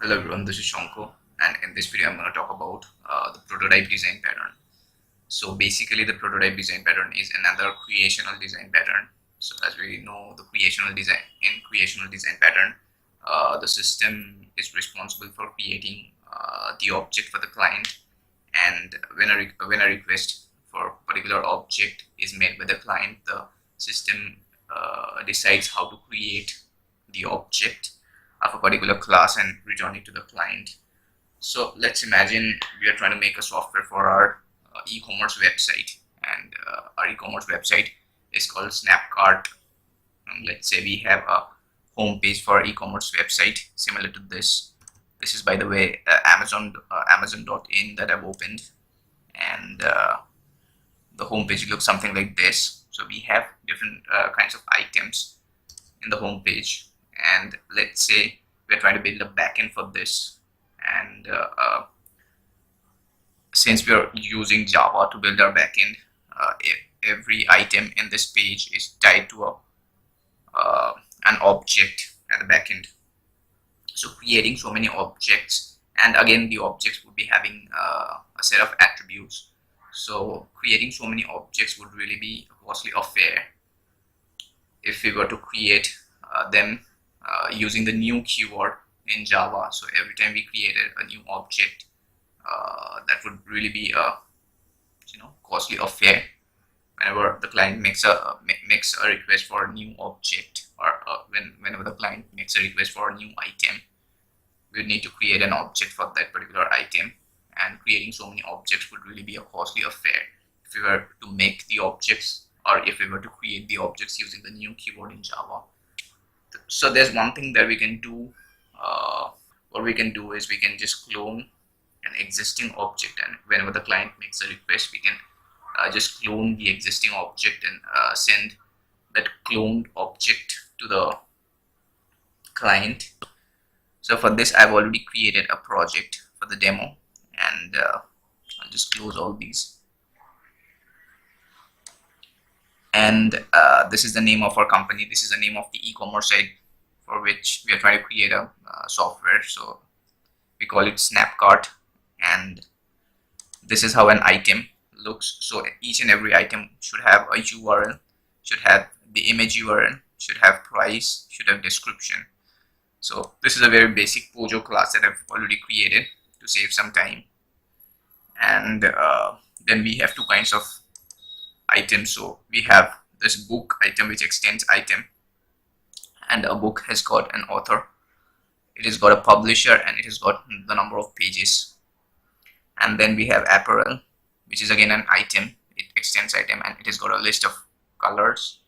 Hello everyone, this is Shanko, and in this video I'm going to talk about the prototype design pattern. So basically the prototype design pattern is another creational design pattern. So as we know, in creational design pattern, the system is responsible for creating the object for the client, and when a request for a particular object is made by the client, the system decides how to create the object of a particular class and return it to the client. So let's imagine we are trying to make a software for our e-commerce website, and our e-commerce website is called Snapcart. Let's say we have a home page for our e-commerce website similar to this. This is, by the way, Amazon.in that I've opened, and the home page looks something like this. So we have different kinds of items in the home page, and let's say we're trying to build a backend for this, and since we are using Java to build our backend, every item in this page is tied to an object at the backend. So creating so many objects, and again the objects would be having a set of attributes. So creating so many objects would really be a costly affair if we were to create them using the new keyword in Java. So every time we created a new object, that would really be a costly affair. Whenever the client makes a request for a new object, or whenever the client makes a request for a new item, we would need to create an object for that particular item, and creating so many objects would really be a costly affair if we were to make the objects, or if we were to create the objects using the new keyword in Java. So there's one thing that we can do. What we can do is we can just clone an existing object, and whenever the client makes a request, we can just clone the existing object and send that cloned object to the client. So for this, I've already created a project for the demo, and I'll just close all these. And this is the name of our company. This is the name of the e-commerce site for which we are trying to create a software. So we call it Snapcart, and this is how an item looks. So each and every item should have a URL, should have the image URL, should have price, should have description. So this is a very basic Pojo class that I've already created to save some time. And then we have two kinds of items. So we have this book item, which extends item, and a book has got an author, it has got a publisher, and it has got the number of pages. And then we have apparel, which is again an item, it extends item, and it has got a list of colors,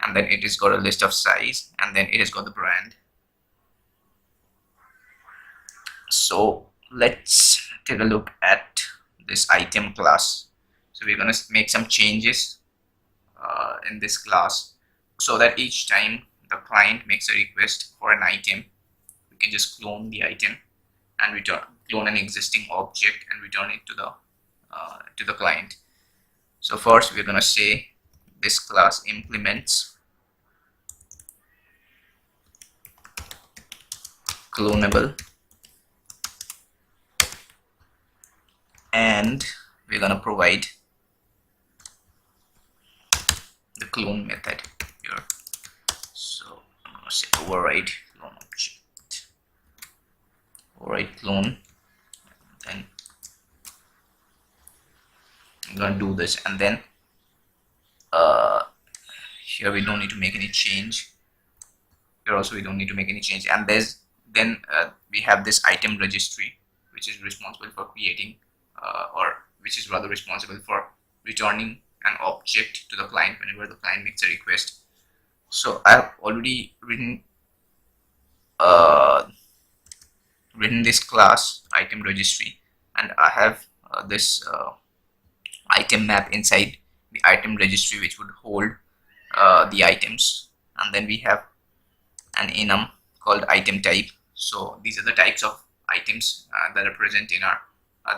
and then it has got a list of size, and then it has got the brand. So let's take a look at this item class. So we're going to make some changes in this class, so that each time the client makes a request for an item, we can just clone the item and clone an existing object and return it to the client. So first we're going to say this class implements clonable, and we're going to provide the clone method here. So I'm going to say override clone object, override clone, and then I'm going to do this, and then here we don't need to make any change. Here also we don't need to make any change. And then we have this item registry, which is responsible for creating or which is rather responsible for returning an object to the client whenever the client makes a request. So I've already written this class item registry, and I have this item map inside the item registry, which would hold the items. And then we have an enum called item type. So these are the types of items that are present in our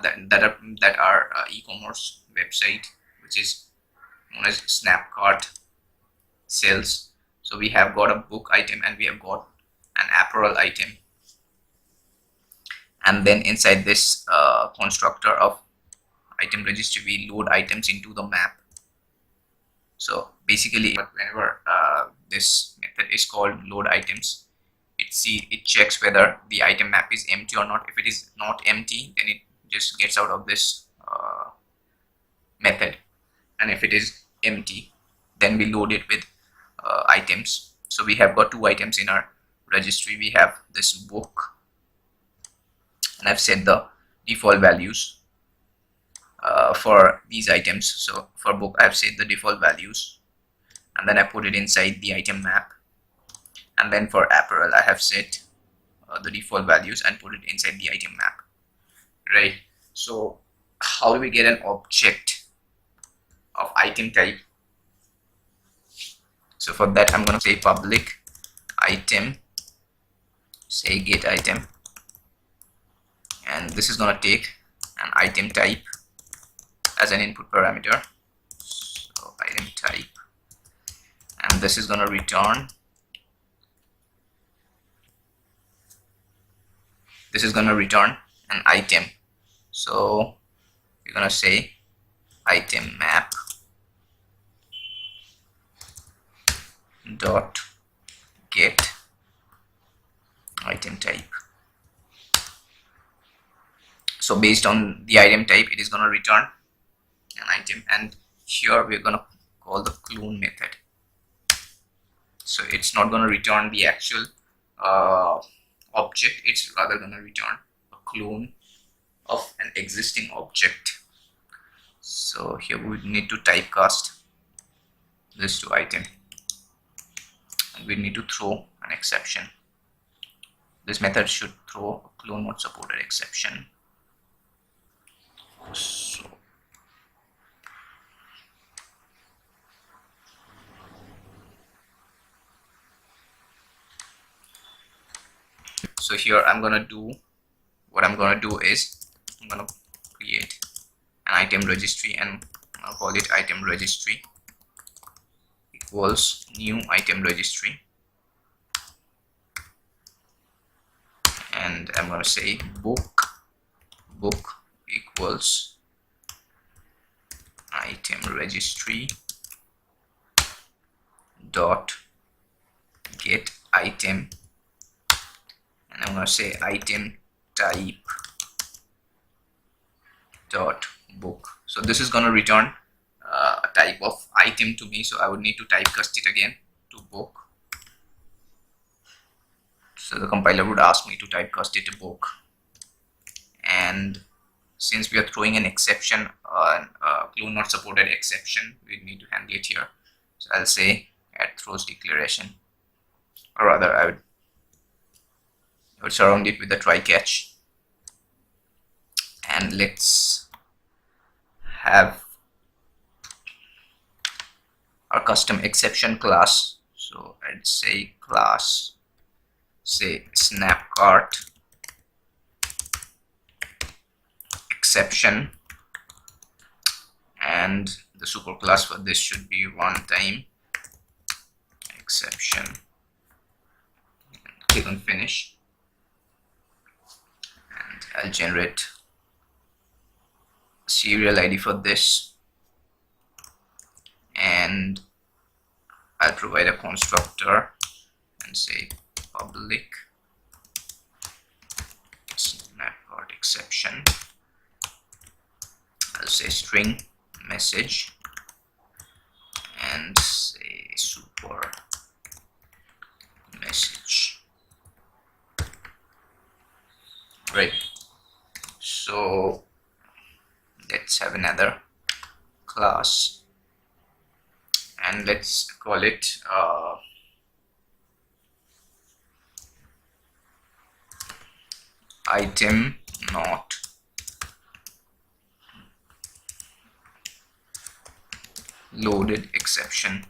that are e-commerce website, which is known as Snapcart sells. So we have got a book item and we have got an apparel item. and then inside this constructor of item registry we load items into the map. So basically whenever this method is called load items, it checks whether the item map is empty or not. If it is not empty, then it just gets out of this method, and if it is empty, then we load it with items. So we have got two items in our registry. We have this book, and I've set the default values for these items. So for book I've set the default values, and then I put it inside the item map. And then for apparel I have set the default values and put it inside the item map, right? So how do we get an object of item type? So for that I'm going to say public item, say get item, and this is going to take an item type as an input parameter. So item type, and this is going to return, this is going to return an item. So we're going to say item map dot get item type. So based on the item type, it is going to return an item, and here we're going to call the clone method. So it's not going to return the actual object, it's rather going to return a clone of an existing object. So here we need to typecast this to item, and we need to throw an exception. This method should throw a clone not supported exception. So here I'm gonna do, what I'm gonna do is I'm gonna create an item registry, and I'll call it item registry equals new item registry, and I'm gonna say book equals item registry dot get item, and I'm going to say item type dot book. So this is going to return a type of item to me, so I would need to typecast it again to book. So the compiler would ask me to typecast it to book, and since we are throwing an exception, clone not supported exception, we need to handle it here. So I'll say add throws declaration, or rather I would surround it with the try catch, and let's have our custom exception class. So I'd say class, say snapcart exception, and the super class for this should be runtime exception. Click on finish, and I'll generate a serial ID for this, and I'll provide a constructor and say public snapcart exception. I'll say string message and say super message. Right, so let's have another class, and let's call it item not loaded exception,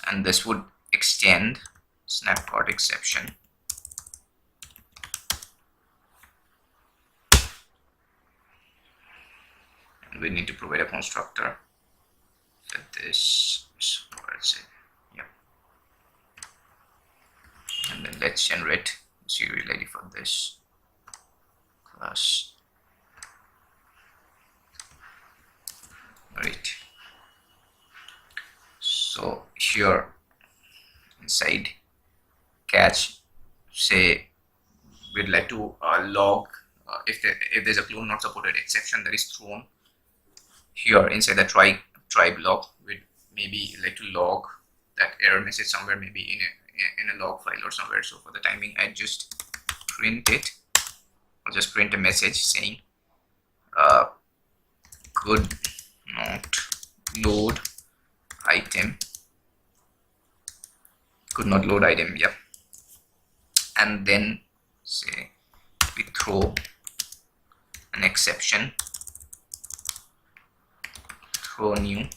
and this would extend snapcart exception. And we need to provide a constructor for this. So let's say, yep. And then let's generate serial ID for this. plus. Right. So here inside catch, say we'd like to log if there's a clone not supported exception that is thrown here inside the try block, we'd maybe like to log that error message somewhere, maybe in a log file or somewhere. So for the timing, I just print it. I'll just print a message saying could not load item, could not load item, yep. And then say we throw an exception, throw new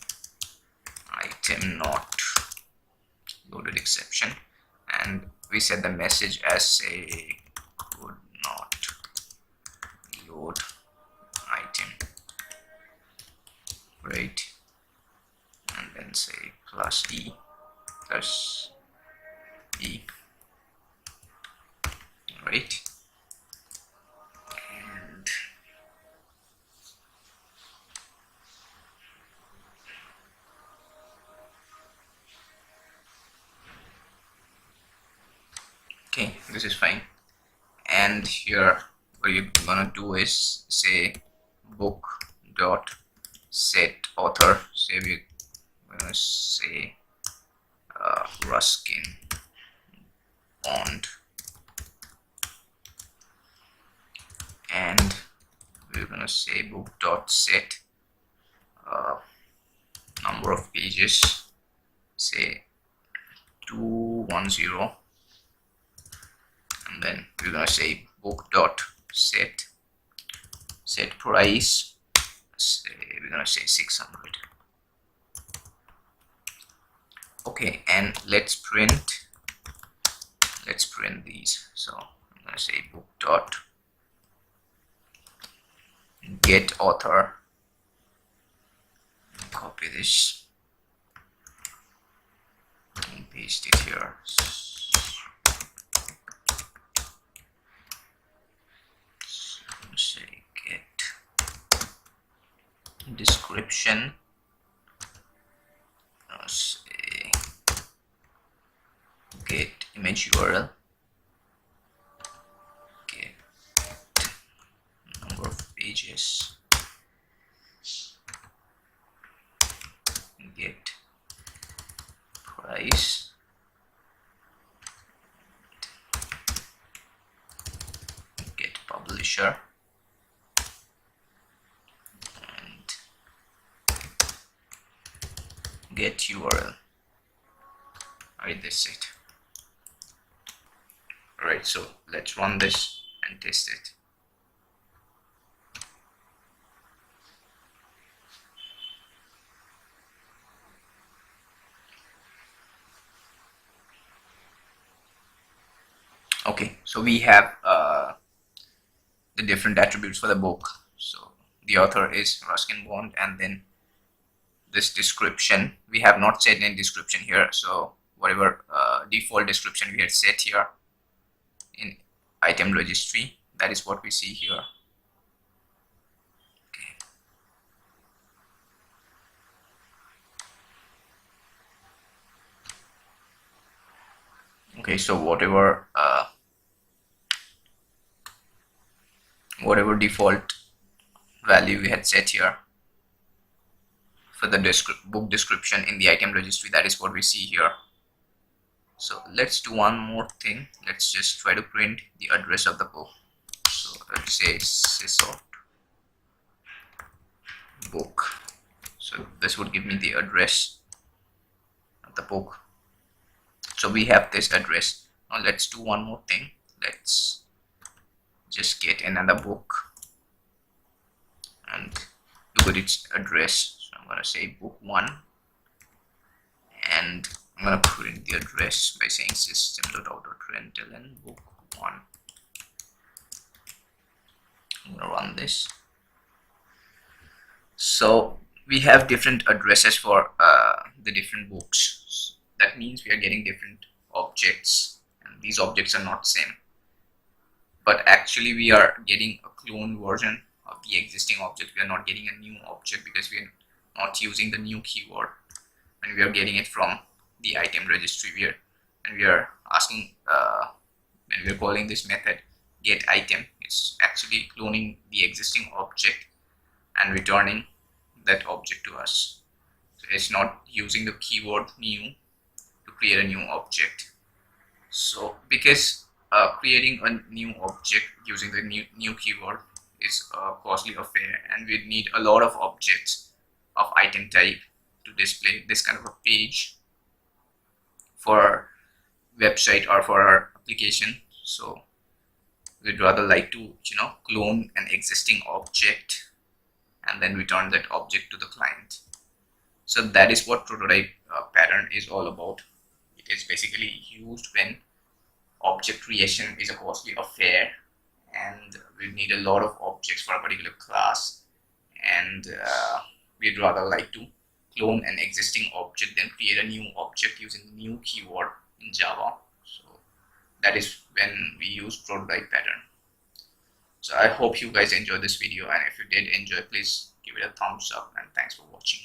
item not loaded exception, and we set the message as say could not load item, right? And then say plus e, right? And okay, this is fine. And here what you're gonna do is say book dot set author, say we're gonna say Ruskin Bond, and we're gonna say book dot set number of pages, say 210, and then we're gonna say book dot set price, say we're gonna say 600. Okay, and let's print these. So I'm gonna say book dot get author, copy this and paste it here. So say get description, say get image URL, get number of pages, get price, get publisher, and get URL. Alright, that's it. Alright, so let's run this and test it. Okay, so we have the different attributes for the book. So the author is Ruskin Bond, and then this description, we have not set any description here, so whatever default description we had set here in item registry, that is what we see here. Okay, so whatever default value we had set here for the book description in the item registry, that is what we see here. So let's do one more thing. Let's just try to print the address of the book. So let's say sysoft book. So this would give me the address of the book. So we have this address. Now let's do one more thing. Let's just get another book and look at its address. So I'm going to say book 1, and I'm going to print the address by saying system.out.println book 1. I'm going to run this. So we have different addresses for the different books. That means we are getting different objects, and these objects are not same, but actually we are getting a clone version of the existing object. We are not getting a new object because we are not using the new keyword when we are getting it from the item registry. When we are asking, when we are calling this method get item, it's actually cloning the existing object and returning that object to us. So it's not using the keyword new to create a new object. So because creating a new object using the new keyword is a costly affair, and we need a lot of objects of item type to display this kind of a page for our website or for our application. So we'd rather like to clone an existing object and then return that object to the client. So that is what prototype pattern is all about. It is basically used when object creation is a costly affair and we need a lot of objects for a particular class, and we'd rather like to clone an existing object than create a new object using the new keyword in Java. So that is when we use prototype pattern. So I hope you guys enjoyed this video, and if you did enjoy, please give it a thumbs up, and thanks for watching.